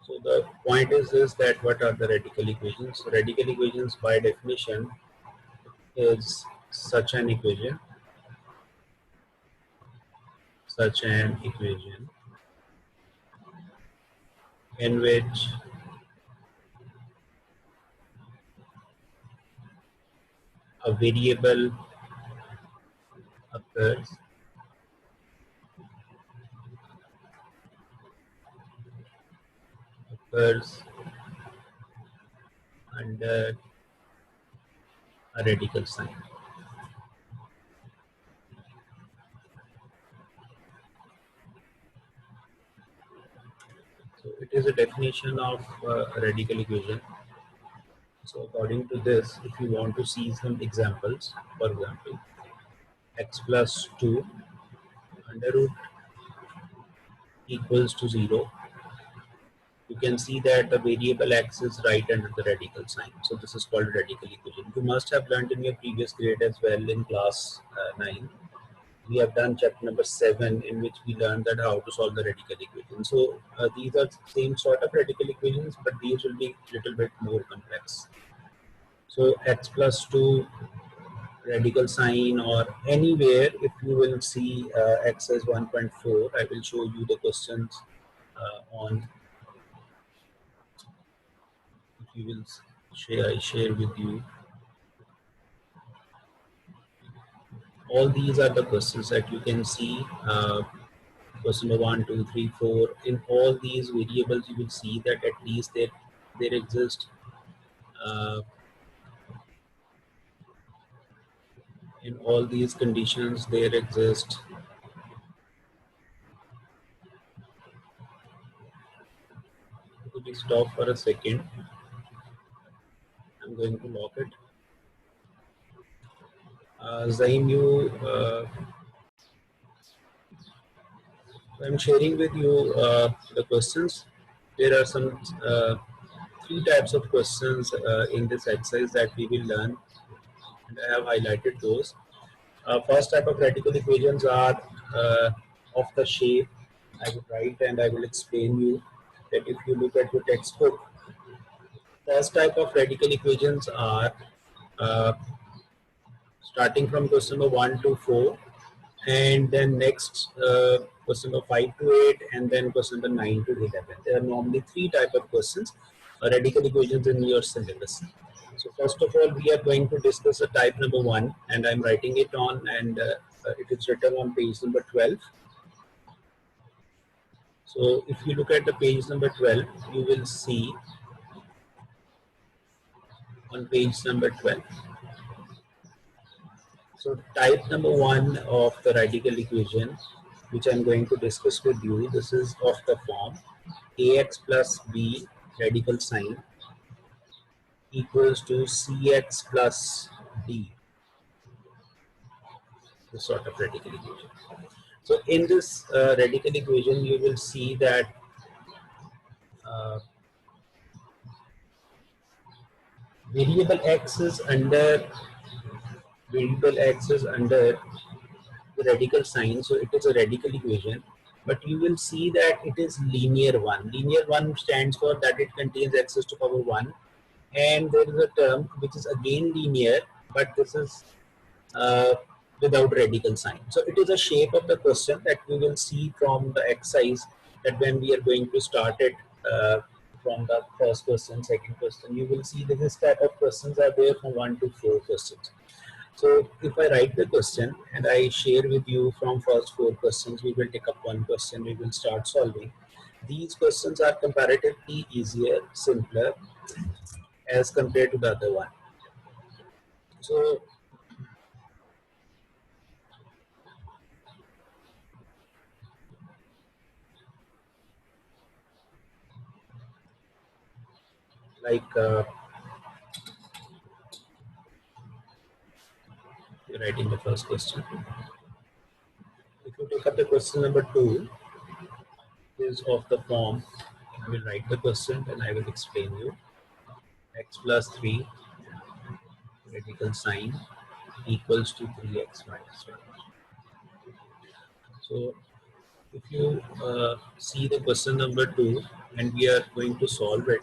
So the point is this, that what are the radical equations? So radical equations by definition is such an equation in which a variable occurs under a radical sign. So it is a definition of a radical equation. So according to this, if you want to see some examples, for example, x plus 2 under root equals to 0, you can see that the variable x is right under the radical sign. So this is called radical equation. You must have learned in your previous grade as well in class 9. We have done chapter number 7, in which we learned that how to solve the radical equation. So these are same sort of radical equations, but these will be little bit more complex. So x plus 2 radical sign, or anywhere if you will see x as 1.4, I will show you the questions on, if you will share with you. All these are the questions that you can see. Question number 1, 2, 3, 4. In all these variables, you will see that at least there exist in all these conditions there exist Could you stop for a second? I'm going to lock it. Zaim, I'm sharing with you the questions. There are some 3 types of questions in this exercise that we will learn, and I have highlighted those. First type of radical equations are of the shape. I will write and I will explain you that if you look at your textbook, first type of radical equations are uh, starting from question number 1 to 4, and then next question number 5 to 8, and then question number 9 to 11. There are normally 3 type of questions, radical equations in your syllabus. So first of all, we are going to discuss a type number 1, and I'm writing it on, and it is written on page number 12. So if you look at the page number 12, you will see on page number 12. So type number 1 of the radical equation, which I'm going to discuss with you, this is of the form ax plus b radical sign equals to cx plus d, this sort of radical equation. So in this radical equation, you will see that variable x is under the radical sign, so it is a radical equation, but you will see that it is linear one. Linear one stands for that it contains x to the power 1, and there is a term which is again linear, but this is without radical sign. So it is a shape of the question that we will see from the exercise, that when we are going to start it from the first question, second question, you will see that this type of questions are there from 1 to 4 questions. So if I write the question and I share with you from first 4 questions, we will take up one question, we will start solving. These questions are comparatively easier, simpler as compared to the other one. So like you're writing the first question. If you take up the question number 2, is of the form, I will write the question and I will explain you. X plus 3 radical sign equals to 3x minus 1. So if you see the question number 2 and we are going to solve it,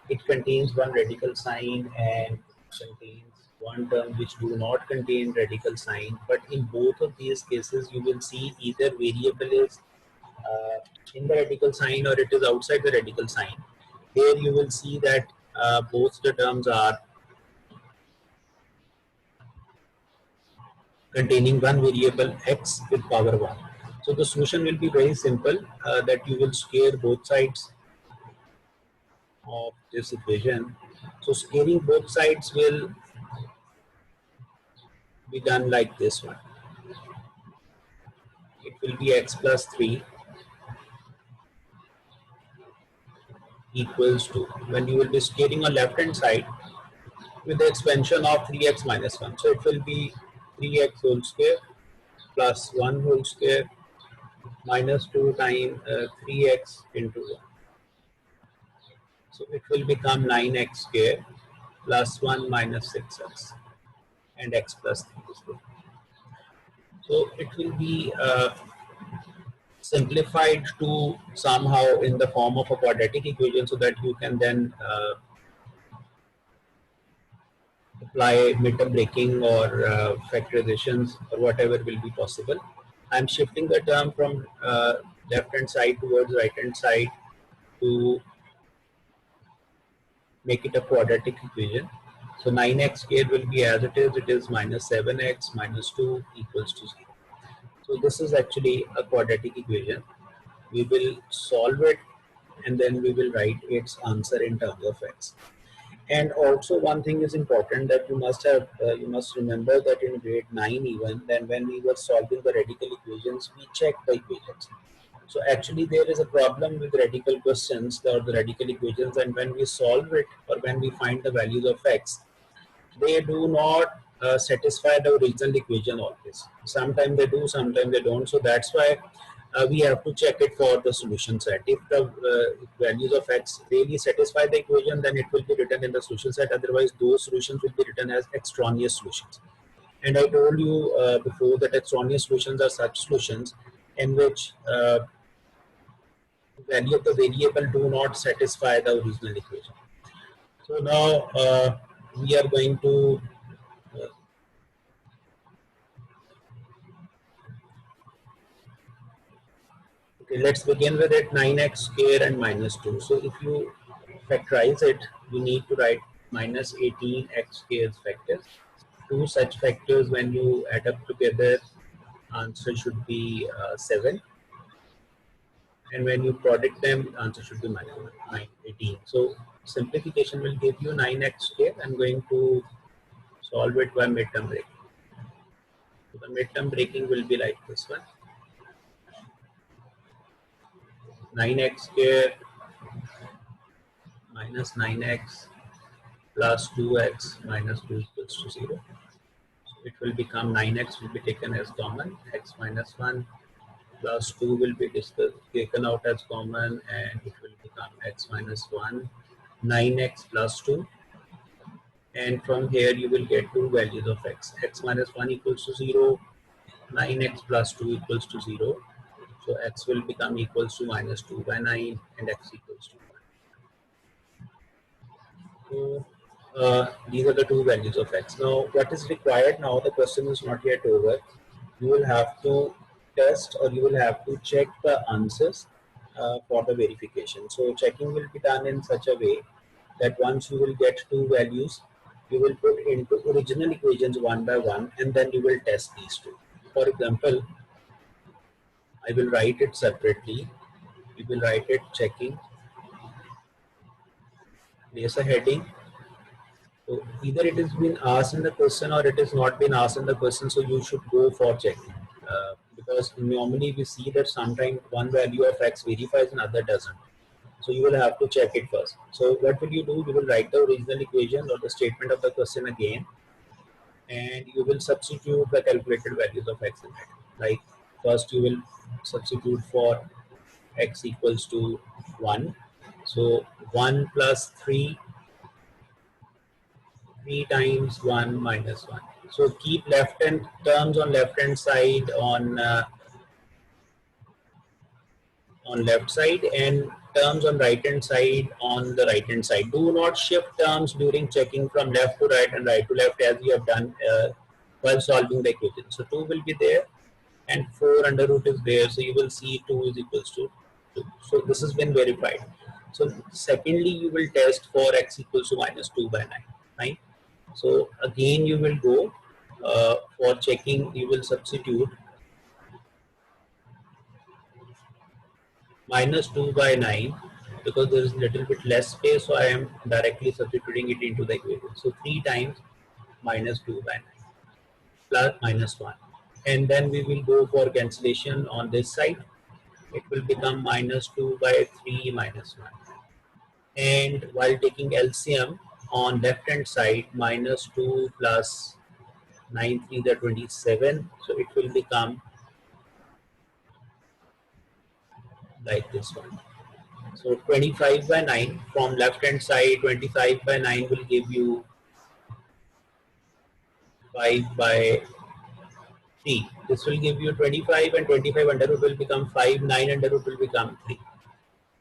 it contains one radical sign and contains one term which do not contain radical sign. But in both of these cases, you will see either variable is in the radical sign or it is outside the radical sign. Here you will see that both the terms are containing one variable x with power 1. So the solution will be very simple, that you will square both sides of this equation. So squaring both sides will be done like this one. It will be x plus 3 equals to, when you will be squaring on left hand side with the expansion of 3x minus 1. So it will be 3x whole square plus 1 whole square minus 2 times 3x into 1. So it will become 9x square plus 1 minus 6x and x plus 3 is there. So it will be simplified to somehow in the form of a quadratic equation, so that you can then apply midterm breaking or factorizations or whatever will be possible. I'm shifting the term from left hand side towards right hand side to make it a quadratic equation. So 9x squared will be as it is minus 7x minus 2 equals to 0. So this is actually a quadratic equation. We will solve it and then we will write its answer in terms of x. And also one thing is important, that you must remember that in grade 9 even, then when we were solving the radical equations, we checked the equations. So actually there is a problem with radical questions or the radical equations, and when we solve it or when we find the values of x, they do not satisfy the original equation always. Sometimes they do, sometimes they don't. So that's why we have to check it for the solution set. If the values of x really satisfy the equation, then it will be written in the solution set. Otherwise, those solutions will be written as extraneous solutions. And I told you before that extraneous solutions are such solutions in which value of the variable do not satisfy the original equation. So now we are going to okay, let's begin with it. 9x square and minus 2. So if you factorize it, you need to write minus 18x square factors. Two such factors, when you add up together, answer should be 7. And when you product them, answer should be minus 18. So simplification will give you 9x square. I'm going to solve it by midterm breaking. So the midterm breaking will be like this one. 9x square minus 9x plus 2x minus 2 equals to 0. So it will become 9x will be taken as common, x minus 1 plus 2 will be taken out as common, and it will become x minus 1, 9x plus 2. And from here you will get two values of x. X minus 1 equals to 0, 9x plus 2 equals to 0. So x will become equals to minus 2 by 9 and x equals to 1. So these are the two values of x. Now what is required now, the question is not yet over. You will have to test or you will have to check the answers for the verification. So checking will be done in such a way that once you will get two values, you will put into original equations one by one, and then you will test these two. For example, I will write it separately. We will write it checking, place a heading. So either it has been asked in the question or it has not been asked in the question, so you should go for checking. Because normally we see that sometimes one value of x verifies and other doesn't. So you will have to check it first. So what will you do? You will write the original equation or the statement of the question again, and you will substitute the calculated values of x in it. Like first you will substitute for x equals to 1. So 1 plus 3 times 1 minus 1. So keep left hand terms on left hand side on on left side and terms on right hand side on the right hand side. Do not shift terms during checking from left to right and right to left as you have done while solving the equation. So 2 will be there and 4 under root is there. So you will see 2 is equals to 2. So this has been verified. So secondly, you will test for x equals to minus 2 by 9. Right? So again, you will go for checking, you will substitute minus 2 by 9 because there is a little bit less space, so I am directly substituting it into the equation. So 3 times minus 2 by 9 plus minus 1. And then we will go for cancellation on this side. It will become minus 2 by 3 minus 1. And while taking LCM on left hand side, minus 2 plus 9 3 is 27. So it will become like this one. So 25 by 9 from left hand side, 25 by 9 will give you 5 by 3. This will give you 25 and 25 under root will become 5, 9 under root will become 3.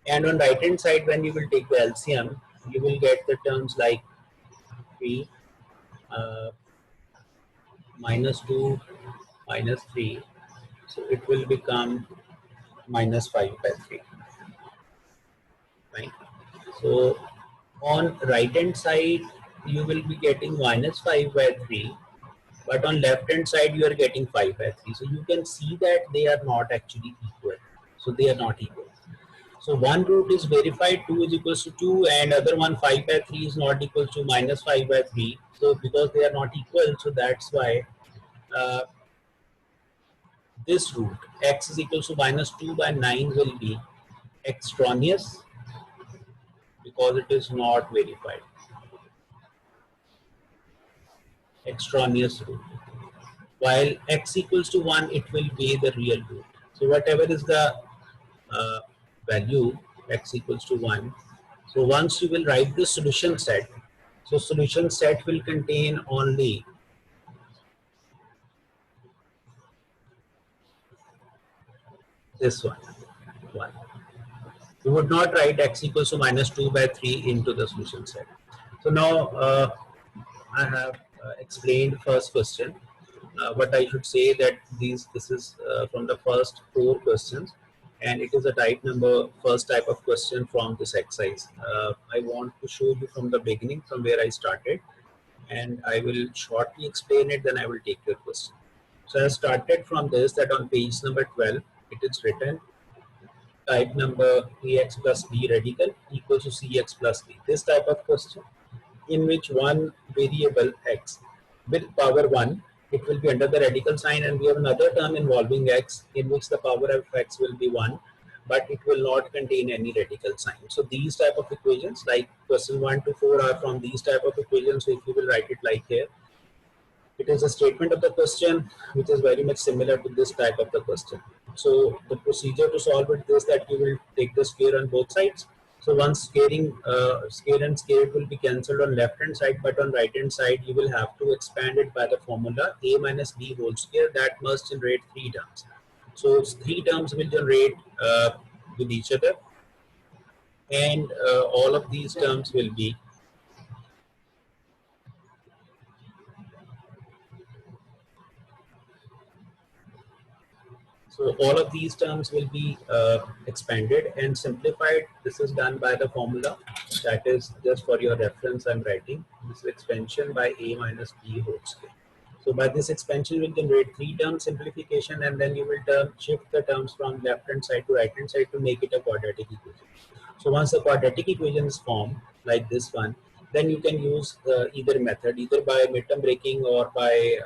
And on right hand side, when you will take the LCM, you will get the terms like 3, minus 2, minus 3. So it will become minus 5 by 3. Right? So on right hand side, you will be getting minus 5 by 3. But on left hand side you are getting 5 by 3. So you can see that they are not actually equal. So they are not equal. So one root is verified, 2 is equals to 2, and other one 5 by 3 is not equal to minus 5 by 3. So because they are not equal, so that's why this root x is equal to minus 2 by 9 will be extraneous because it is not verified. Extraneous root. While x equals to 1, it will be the real root. So whatever is the value, x equals to 1. So once you will write the solution set, so solution set will contain only this one. You would not write x equals to minus 2 by 3 into the solution set. So now I have explained first question. But I should say that this is from the first 4 questions, and it is a first type of question from this exercise. I want to show you from the beginning, from where I started, and I will shortly explain it, then I will take your question. So I started from this, that on page number 12, it is written type number ax plus b radical equals to cx plus b. This type of question in which one variable x with power 1, it will be under the radical sign, and we have another term involving x in which the power of x will be 1, but it will not contain any radical sign. So these type of equations, like question 1 to 4 are from these type of equations. So if you will write it like here, it is a statement of the question which is very much similar to this type of the question. So the procedure to solve it is that you will take the square on both sides. So once squaring, square and square will be cancelled on left hand side, but on right hand side you will have to expand it by the formula a minus b whole square. That must generate 3 terms. So 3 terms will generate with each other, and all of these terms will be expanded and simplified. This is done by the formula, that is just for your reference I'm writing. This is expansion by a minus b whole square. So by this expansion we will generate 3 term simplification, and then you will shift the terms from left hand side to right hand side to make it a quadratic equation. So once the quadratic equation is formed like this one, then you can use either method, either by midterm breaking or by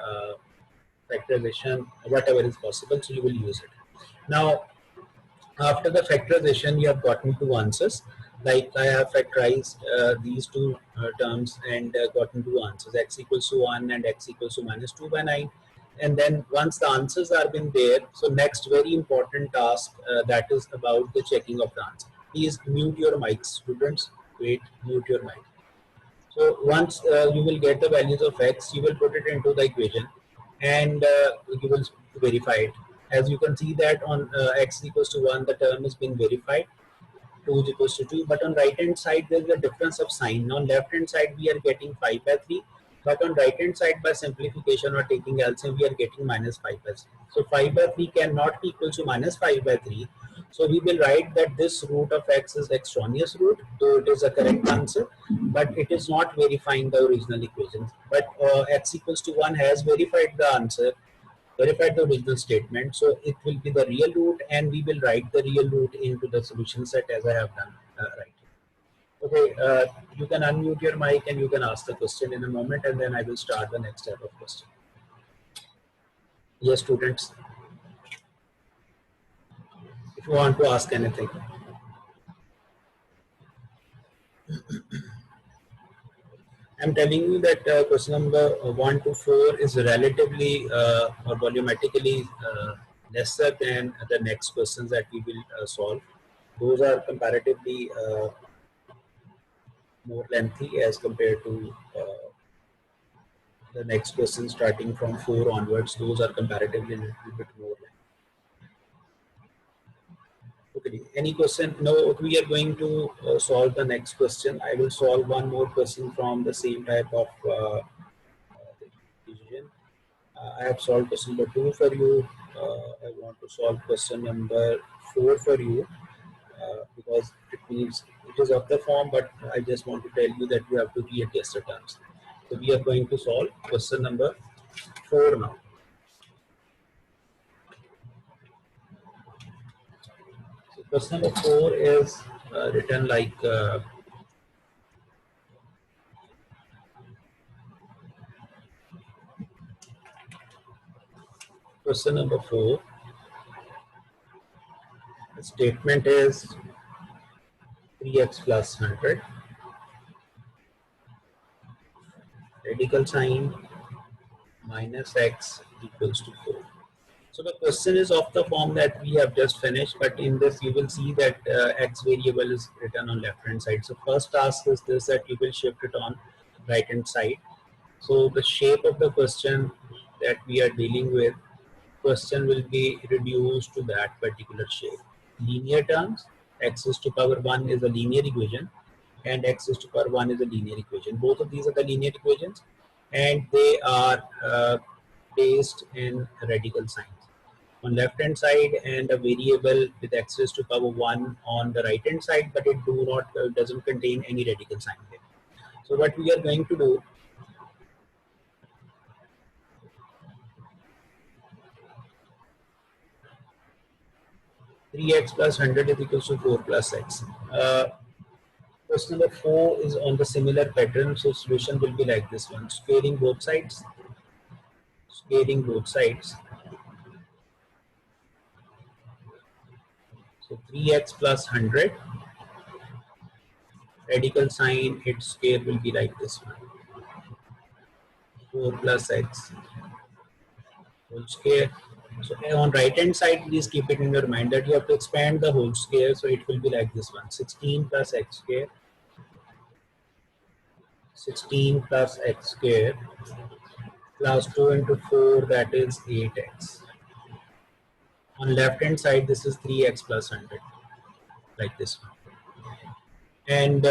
factorization, whatever is possible. So you will use it. Now after the factorization, you have gotten 2 answers. Like I have factorized these 2 terms and gotten 2 answers, x equals to 1 and x equals to minus 2 by 9. And then once the answers are been there, so next very important task that is about the checking of the answer. Please mute your mics, students. Wait, mute your mic. So once you will get the values of x, you will put it into the equation, and you will verify it. As you can see that on x equals to 1, the term is being verified. 2 is equals to 2, but on right hand side there is a difference of sign. On left hand side we are getting 5 by 3, but on right hand side by simplification or taking LCM we are getting minus 5 by 3. So 5 by 3 cannot be equal to minus 5 by 3. So we will write that this root of x is extraneous root, though it is a correct answer, but it is not verifying the original equation. But x equals to 1 has verified the answer, verified the original statement, so it will be the real root, and we will write the real root into the solution set as I have done right. Okay, you can unmute your mic and you can ask the question in a moment, and then I will start the next set of question. Yes, students, if you want to ask anything. I'm telling you that question number 1 to 4 is relatively or volumetrically lesser than the next questions that we will solve. Those are comparatively more lengthy as compared to the next question starting from 4 onwards. Those are comparatively a little bit more lengthy. Okay, any question? No, we are going to solve the next question. I will solve one more question from the same type of division. I have solved question number 2 for you. I want to solve question number 4 for you because it means it is of the form, but I just want to tell you that you have to readjust the terms. So we are going to solve question number 4 now. So question number 4 is written like question number 4. The statement is 3x plus 100, radical sign minus x equals to 4. So the question is of the form that we have just finished, but in this you will see that x variable is written on left hand side. So first task is this, that you will shift it on right hand side. So the shape of the question that we are dealing with, question will be reduced to that particular shape. Linear terms, x is to power 1 is a linear equation and x is to power 1 is a linear equation. Both of these are the linear equations and they are based in radical signs on left hand side and a variable with x raised to power 1 on the right hand side, but it doesn't contain any radical sign there. So what we are going to do, three x plus 100 is equals to 4 plus x. Question number 4 is on the similar pattern, so solution will be like this one: squaring both sides, squaring both sides. So 3x plus 100, radical sign, its square will be like this one: 4 plus x whole square. So on right hand side, please keep it in your mind that you have to expand the whole square, so it will be like this one: 16 plus x square, 16 plus x square plus 2 into 4, that is 8x. On left hand side, this is 3x plus 100, like this one. And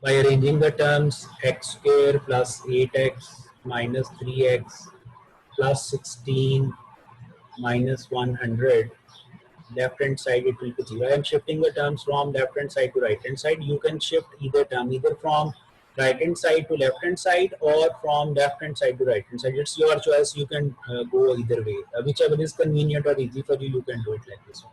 by arranging the terms, x square plus 8x minus 3x plus 16 minus 100, left hand side it will be 0. I am shifting the terms from left hand side to right hand side. You can shift either term, either from right hand side to left hand side or from left hand side to right hand side. It's your choice. You can go either way. Whichever is convenient or easy for you, you can do it like this one.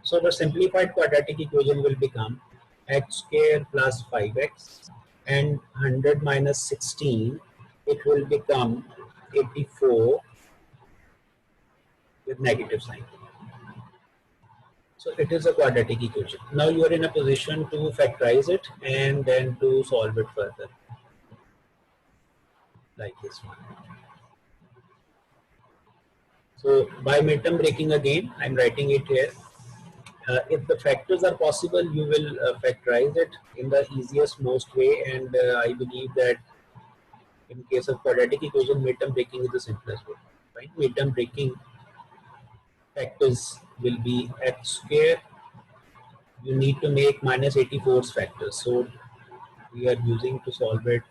So the simplified quadratic equation will become x square plus 5x and 100 minus 16, it will become 84 with negative sign. So it is a quadratic equation. Now you are in a position to factorize it and then to solve it further, like this one. So by midterm breaking again, I'm writing it here. If the factors are possible, you will factorize it in the easiest, most way, and I believe that in case of quadratic equation, midterm breaking is the simplest way. right? Midterm breaking factors will be x square. You need to make minus 84's factors. So we are using to solve it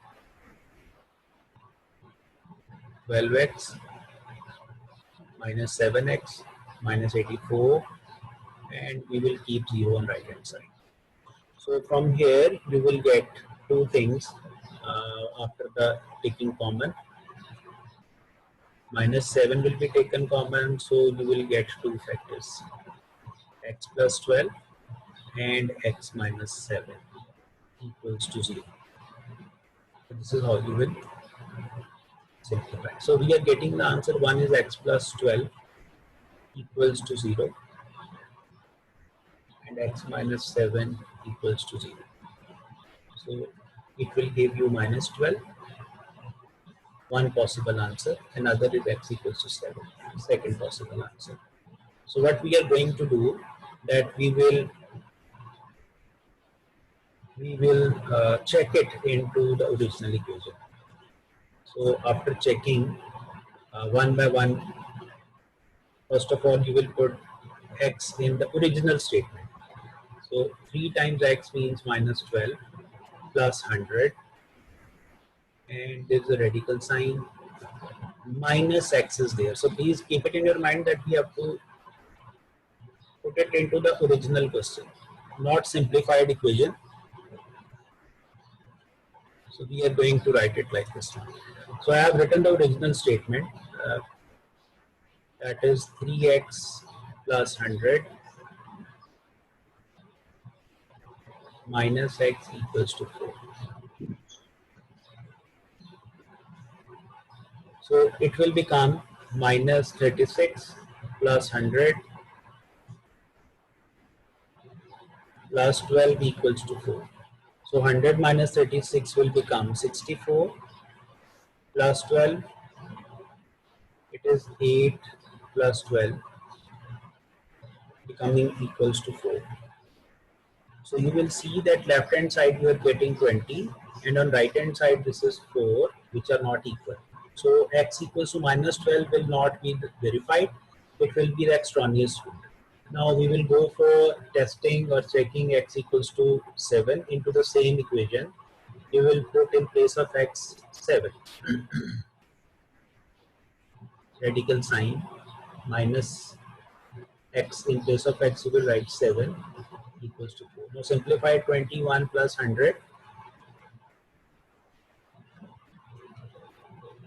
12x minus 7x minus 84, and we will keep 0 on right hand side. So from here you will get two things after the taking common. Minus 7 will be taken common, so you will get two factors, x plus 12 and x minus 7 equals to 0. So this is how you will simplify. So we are getting the answer. One is x plus 12 equals to 0 and x minus 7 equals to 0. So it will give you minus 12, one possible answer. Another is x equals to 7, second possible answer. So what we are going to do, that we will check it into the original equation. So after checking one by one, first of all you will put x in the original statement. So 3 times x means minus 12 plus 100, and there is a radical sign, minus x is there. So please keep it in your mind that we have to put it into the original question, not simplified equation. So we are going to write it like this one. So I have written the original statement, that is 3x plus 100 minus x equals to 4. So it will become minus 36 plus 100 plus 12 equals to 4. So 100 minus 36 will become 64 plus 12, it is 8 plus 12 becoming equals to 4. So you will see that left hand side you are getting 20 and on right hand side this is 4, which are not equal. So x equals to minus 12 will not be verified, it will be the extraneous root. Now we will go for testing or checking x equals to 7 into the same equation. You will put in place of x 7. Radical sign, minus x, in place of x you will write 7 equals to 4. Now simplify 21 plus 100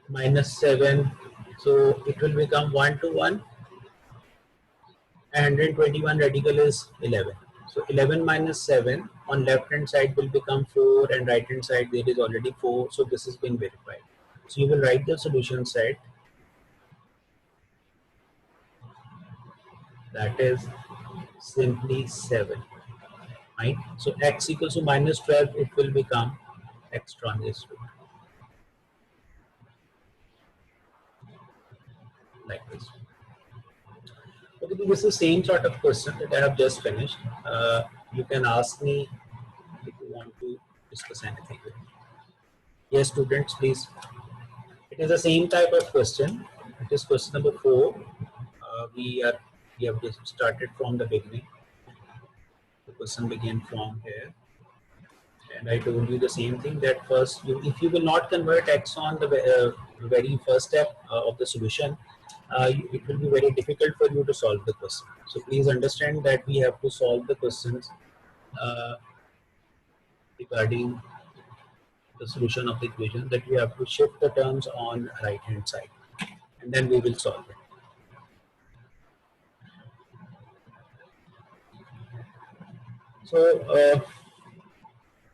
minus 7. So it will become 1 to 1. And 121 radical is 11. So 11 minus 7 on left hand side will become 4 and right hand side there is already 4. So this has been verified. So you will write the solution set, that is simply 7. Right? So x equals to minus 12, it will become extraneous root. Like this. Okay, this is the same sort of question that I have just finished. You can ask me if you want to discuss anything with me. Yes, students, please. It is the same type of question. It is question number 4. We have just started from the beginning. The question began from here. And I told you the same thing, that first, if you will not convert x on the very first step of the solution, it will be very difficult for you to solve the question. So please understand that we have to solve the questions regarding the solution of the equation, that we have to shift the terms on right hand side and then we will solve it. So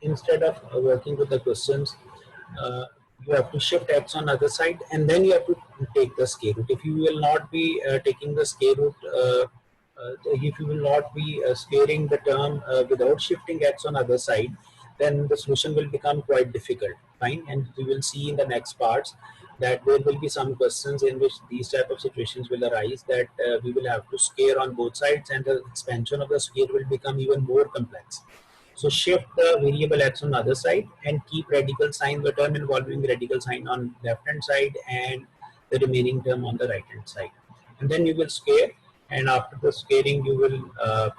instead of working with the questions, you have to shift x on other side and then you have to take the square root. If you will not be taking the square root, if you will not be squaring the term without shifting x on other side, then the solution will become quite difficult. Fine, and we will see in the next parts that there will be some questions in which these type of situations will arise, that we will have to square on both sides and the expansion of the square will become even more complex. So shift the variable x on the other side and keep radical sign, the term involving radical sign on left hand side and the remaining term on the right hand side. And then you will scale, and after the scaling you will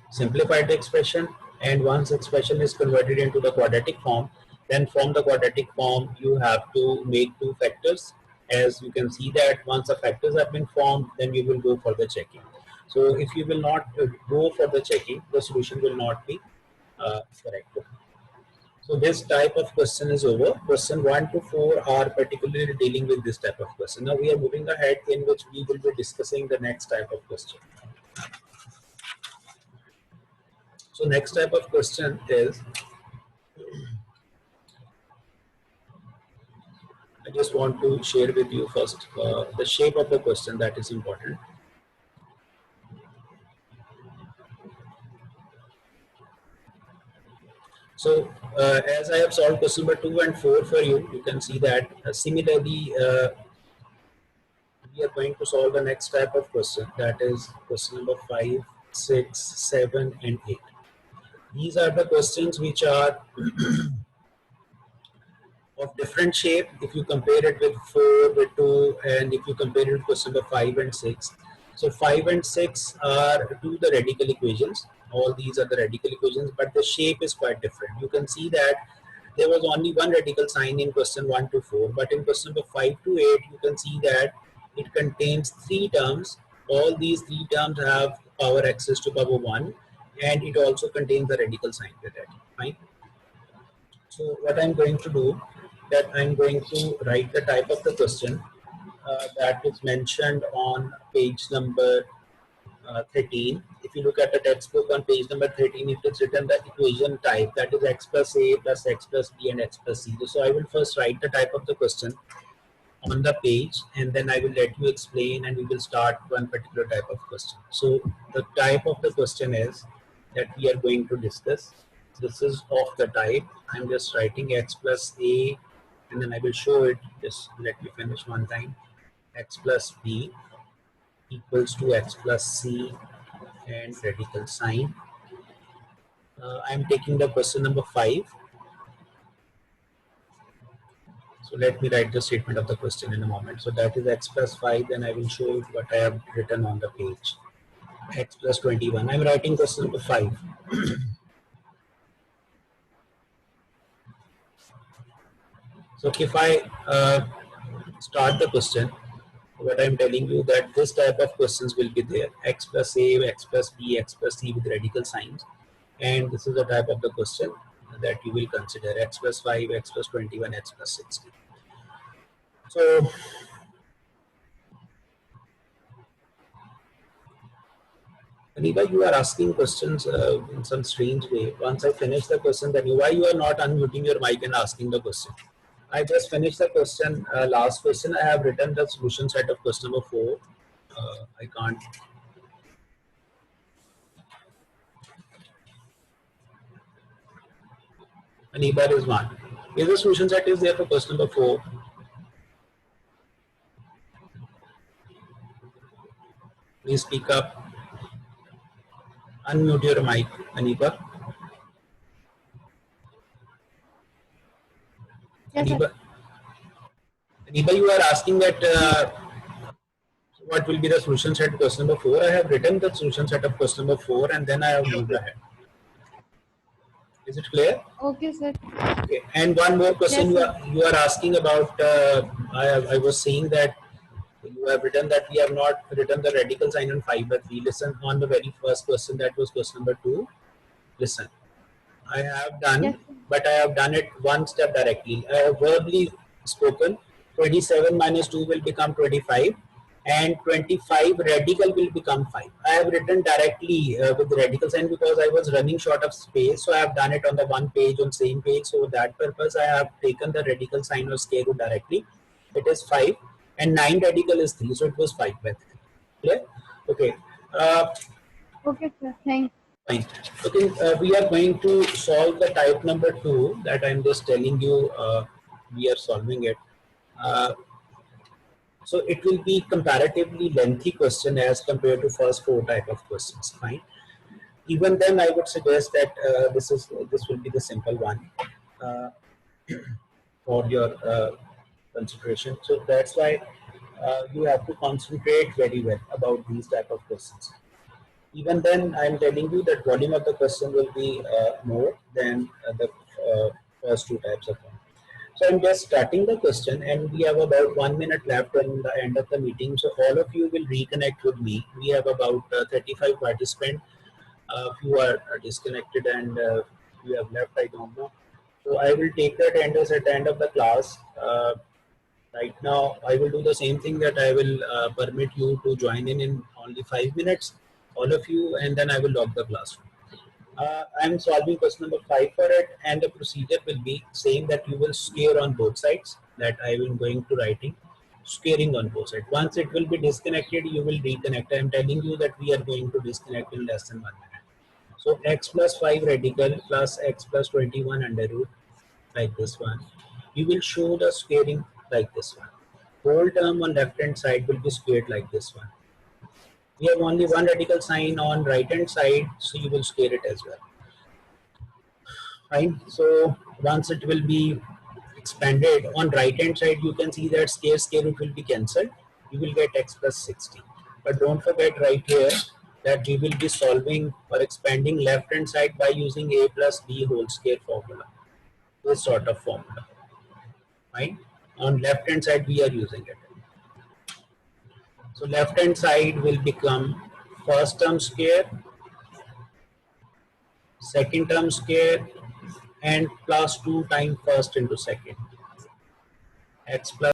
simplify the expression, and once expression is converted into the quadratic form, then from the quadratic form you have to make two factors. As you can see that once the factors have been formed, then you will go for the checking. So if you will not go for the checking, the solution will not be correct. So this type of question is over. Question 1 to 4 are particularly dealing with this type of question. Now we are moving ahead, in which we will be discussing the next type of question. So next type of question is, I just want to share with you first the shape of the question, that is important. So as I have solved question number 2 and 4 for you, you can see that similarly we are going to solve the next type of question, that is question number 5, 6, 7 and 8. These are the questions which are of different shape if you compare it with 4, with 2, and if you compare it with question number 5 and 6. So 5 and 6 are to the radical equations. All these are the radical equations, but the shape is quite different. You can see that there was only one radical sign in question 1 to 4, but in question number 5 to 8, you can see that it contains three terms. All these three terms have power access to power 1, and it also contains the radical sign with it. Fine. So what I'm going to do, that I'm going to write the type of the question that is mentioned on page number 13. If you look at the textbook on page number 13, it is written the equation type, that is x plus a plus x plus b and x plus c. So I will first write the type of the question on the page, and then I will let you explain, and we will start one particular type of question. So the type of the question is that we are going to discuss. This is of the type, I'm just writing x plus a, and then I will show it. Just let me finish one time. X plus b equals to x plus c and radical sign. I'm taking the question number 5. So let me write the statement of the question in a moment. So that is x plus 5, then I will show you what I have written on the page. X plus 21. I'm writing question number 5. So if I start the question, what I'm telling you that this type of questions will be there. X plus a, x plus b, x plus c with radical signs. And this is the type of the question that you will consider. X plus 5, x plus 21, x plus 60. So Aniba, you are asking questions in some strange way. Once I finish the question, then why you are not unmuting your mic and asking the question? I just finished the question, last question. I have written the solution set of question number 4. I can't. Aniba is 1. Is the solution set is there for question number 4? Please speak up. Unmute your mic, Aniba. Yes, Aniba, Aniba, you are asking that what will be the solution set question number 4. I have written the solution set of question number 4, and then I have moved ahead. Is it clear? okay, sir. Okay. And one more question, Yes, you are asking about, I was saying that you have written that we have not written the radical sign on 5 by 3. Listen, on the very first question, that was question number 2. Listen, I have done, yes, but I have done it one step directly. I have verbally spoken. 27 minus 2 will become 25, and 25 radical will become 5. I have written directly with the radical sign because I was running short of space, so I have done it on the one page, on same page. So that purpose, I have taken the radical sign or square root directly. It is 5, and 9 radical is 3, so it was 5 by 3. Clear? Okay. okay, sir. Thanks. Fine. Okay, we are going to solve the type number 2 that I'm just telling you. We are solving it. So it will be comparatively lengthy question as compared to first 4 type of questions. Fine. Even then, I would suggest that this will be the simple one for your consideration. So that's why you have to concentrate very well about these type of questions. Even then, I'm telling you that volume of the question will be more than the first two types of one. So I'm just starting the question, and we have about 1 minute left in the end of the meeting. So all of you will reconnect with me. We have about 35 participants. Few are disconnected, and we have left. I don't know. So I will take the attendance at the end of the class. Right now, I will do the same thing, that I will permit you to join in only 5 minutes, all of you, and then I will lock the classroom. I'm solving question number 5 for it, and the procedure will be same, that you will scare on both sides, that I will going to writing scaring on both sides. Once it will be disconnected, you will reconnect. I'm telling you that we are going to disconnect in less than 1 minute. So x plus 5 radical plus x plus 21 under root, like this one. You will show the squaring like this one. Whole term on left hand side will be squared like this one. We have only one radical sign on right hand side, so you will square it as well. Fine. So once it will be expanded on right hand side, you can see that square root will be cancelled. You will get x plus 60. But don't forget right here that we will be solving or expanding left hand side by using a plus b whole square formula. This sort of formula. Fine. On left hand side we are using it. So left hand side will become first term square, second term square, and plus 2 times first into second. X plus